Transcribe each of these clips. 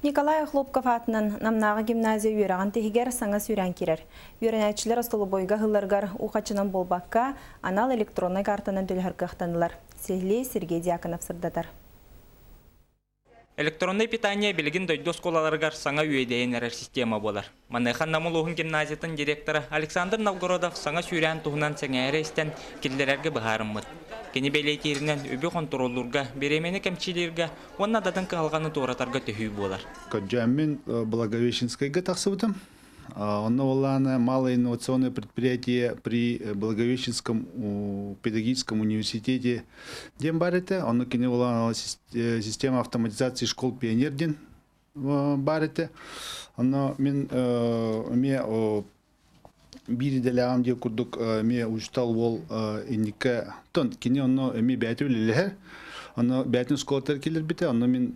Николай Хлопков атынан намнағы гимназия үйераған тегігер саңа сүйрен керер. Үйренәтшілер остолы бойға ғылырғар уқачынан болбаққа анал электронный картанын төлігіргі ақтанылар. Сергей Дьяконов сырдатар. Электронный питание билигин дойдос колаларгар саңа үйедейін әрер система болар. Манайхан Намулуғын гимназиятын директоры Александр Новгородов саңа сүйрен туғынан сәңәрі істен келдерерге бұхарыммыд. Кені бәлейтерінен өбі контроллурга, беремені кәмчилерге, онна дадың қалғаны торатарға төхүй болар. Коджамин Благовещенскайга тақсыбытым. Оно было малое инновационное предприятие при Благовещенском педагогическом университете Дембарите. Оно кинуло система автоматизации школ Пионердин Барите. Оно мне бири делягам де курдук мне учтал вол индика тон кине оно ми бәтүлелер. Оно бәтүн школтар келер бите. Оно мен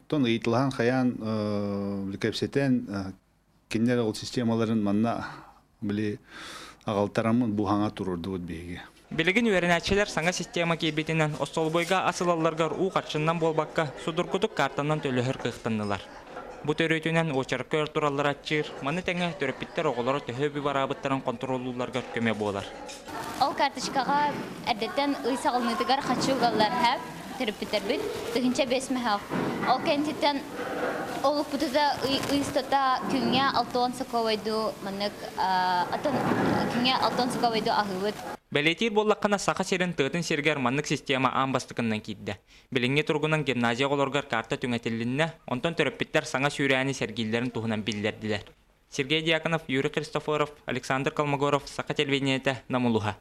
тон ыйтлахан хаян лекепсетен Кеннер ол системаларын манна біле ағалтарамын бұхаңа тұрырды өт бейге. Білігін үйерінәтшілер саңа система кейбетінен остолбойға асылаларғар уқатшыннан болбаққа судыркудық картанан төліхір қықтынылар. Бұ төрөйтінен очарқы өртұралар атчыр, маны тәңі төріпіттер оғылары төхөбі барабыттарын контролуларғар көме болар. Ол карточкаға әрдеттен ұйсағылынытығар қачуғалар әп, төріпіттер бүт, түхінче бесмі әп. Ол кәнтеттен Олук бутуда ыйстота күңе алтон соковайду маннык күңе алтон соковайду ахывыт. Бәлетир боллаққана сақа серін тыытын сергер маннык система амбастықыннан кейді. Біліңе тұрғынан гимназия оларғар карта түңәтелінне, онтон төрөппіттер саңа сүйрәні сәргейлерін туғынан білдерділер. Сергей Дьяконов, Юрий Христофоров, Александр Колмогоров, Сақа телевидениеті, Намулуха.